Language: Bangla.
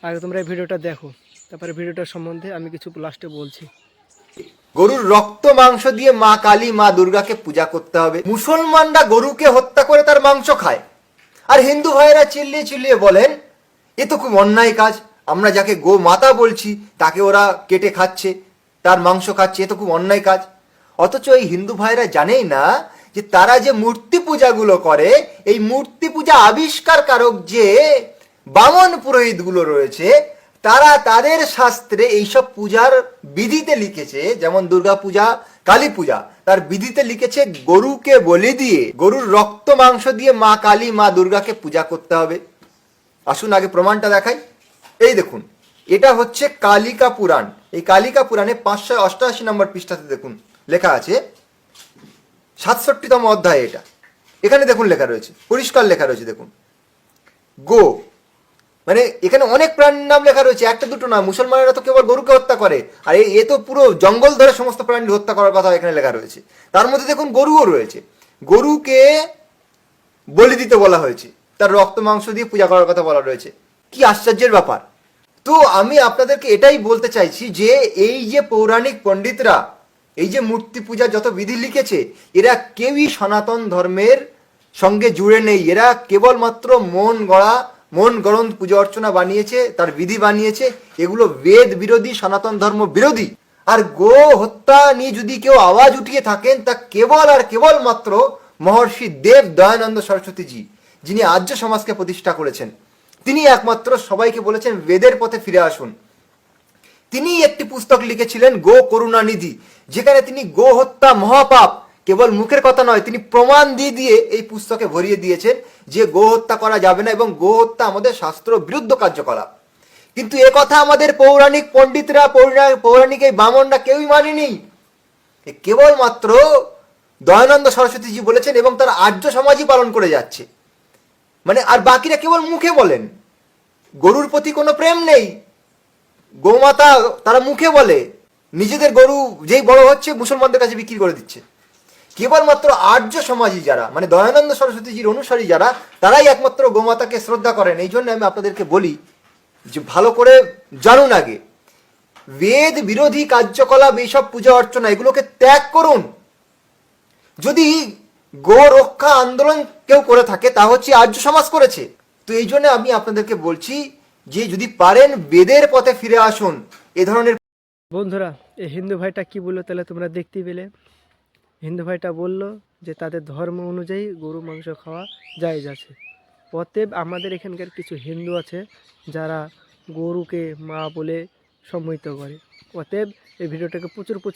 আগে তোমরা এই ভিডিওটা দেখো, তারপরে ভিডিওটার সম্বন্ধে আমি কিছু লাস্টে বলছি। গরুর রক্ত মাংস দিয়ে মা কালী মা দুর্গাকে পূজা করতে হবে। মুসলমানরা গরুকে হত্যা করে তার মাংস খায়, আর হিন্দু ভাইয়েরা চিল্লিয়ে চিল্লিয়ে বলেন এ তো খুব অন্যায় কাজ, আমরা যাকে গো মাতা বলছি তাকে ওরা কেটে খাচ্ছে, তার মাংস খাচ্ছে, এ তো খুব অন্যায় কাজ। অথচ এই হিন্দু ভাইয়েরা জানেই না যে তারা যে মূর্তি পূজাগুলো করে, এই মূর্তি পূজা আবিষ্কারকারক যে বামন পুরোহিতগুলো রয়েছে, তারা তাদের শাস্ত্রে এইসব পূজার বিধিতে লিখেছে, যেমন দুর্গা পূজা, কালী পূজা, তার বিধিতে লিখেছে গরুকে বলি দিয়ে, গরুর রক্ত মাংস দিয়ে মা কালী মা দুর্গাকে পূজা করতে হবে। আসুন আগে প্রমাণটা দেখাই। এই দেখুন, এটা হচ্ছে কালিকা পুরাণ। এই কালিকা পুরাণে 588 নম্বর পৃষ্ঠাতে দেখুন লেখা আছে, 67তম অধ্যায় এটা। এখানে দেখুন লেখা রয়েছে, পরিষ্কার লেখা রয়েছে, দেখুন গো, মানে এখানে অনেক প্রাণীর নাম লেখা রয়েছে, একটা দুটো না। মুসলমানেরা তো কেবল গরুকে হত্যা করে, আর এ তো পুরো জঙ্গল ধরে সমস্ত প্রাণী হত্যা করার কথা এখানে লেখা রয়েছে। তার মধ্যে দেখুন গরুও রয়েছে, গরুকে বলি দিতে বলা হয়েছে, তার রক্ত মাংস দিয়ে পূজা করার কথা বলা রয়েছে। কি আশ্চর্যের ব্যাপার! তো আমি আপনাদেরকে এটাই বলতে চাইছি যে এই যে পৌরাণিক পণ্ডিতরা এই যে মূর্তি পূজা যত বিধি লিখেছে, এরা কেউই সনাতন ধর্মের সঙ্গে জুড়ে নেই। এরা কেবলমাত্র মন গড়ন পূজা অর্চনা বানিয়েছে, তার বিধি বানিয়েছে। এগুলো বেদ বিরোধী, সনাতন ধর্ম বিরোধী। আর গো হত্যা নিয়ে যদি কেউ আওয়াজ উঠিয়ে থাকেন, তা কেবল আর কেবলমাত্র মহর্ষি দেব দয়ানন্দ সরস্বতীজি, যিনি আর্য সমাজকে প্রতিষ্ঠা করেছেন। তিনি একমাত্র সবাইকে বলেছেন বেদের পথে ফিরে আসুন। তিনি একটি পুস্তক লিখেছিলেন গো করুণা নিধি, যেখানে তিনি গো হত্যা মহাপাপ, কেবল মুখের কথা নয়, তিনি প্রমাণ দিয়ে দিয়ে এই পুস্তকে ভরিয়ে দিয়েছেন যে গো হত্যা করা যাবে না এবং গো হত্যা আমাদের শাস্ত্র বিরুদ্ধ কার্যকলাপ। কিন্তু এ কথা আমাদের পৌরাণিক পণ্ডিতরা, পৌরাণিক এই বামনরা কেউই মানেনি। কেবলমাত্র দয়ানন্দ সরস্বতীজি বলেছেন এবং তার আর্য সমাজই পালন করে যাচ্ছে। মানে আর বাকিরা কেবল মুখে বলেন, গরুর প্রতি কোনো প্রেম নেই। গোমাতা তারা মুখে বলে, নিজেদের গরু যেই বড় হচ্ছে মুসলমানদের কাছে বিক্রি করে দিচ্ছে। কেবলমাত্র আর্য সমাজী যারা, মানে দয়ানন্দ সরস্বতীজির অনুসারী যারা, তারাই একমাত্র গোমাতাকে শ্রদ্ধা করেন। এই জন্য আমি আপনাদেরকে বলি যে ভালো করে জানুন আগে, বেদ বিরোধী কার্যকলাপ, এইসব পূজা অর্চনা, এগুলোকে ত্যাগ করুন। যদি গো রক্ষা আন্দোলন কেউ করে থাকে, তা হচ্ছে আর্য সমাজ করেছে। তো এই জন্য আমি আপনাদেরকে বলছি যে যদি পারেন বেদের পথে ফিরে আসুন। এ ধরনের বন্ধুরা, এই হিন্দু ভাইটা কি বললো তাহলে তোমরা দেখতেই পেলে। হিন্দু ভাইটা বলল যে তাদের ধর্ম অনুযায়ী গরু মাংস খাওয়া জায়েজ আছে। অতএব আমাদের এখানকার কিছু হিন্দু আছে যারা গরুকে মা বলে সম্মোহিত করে। অতএব এই ভিডিওটাকে প্রচুর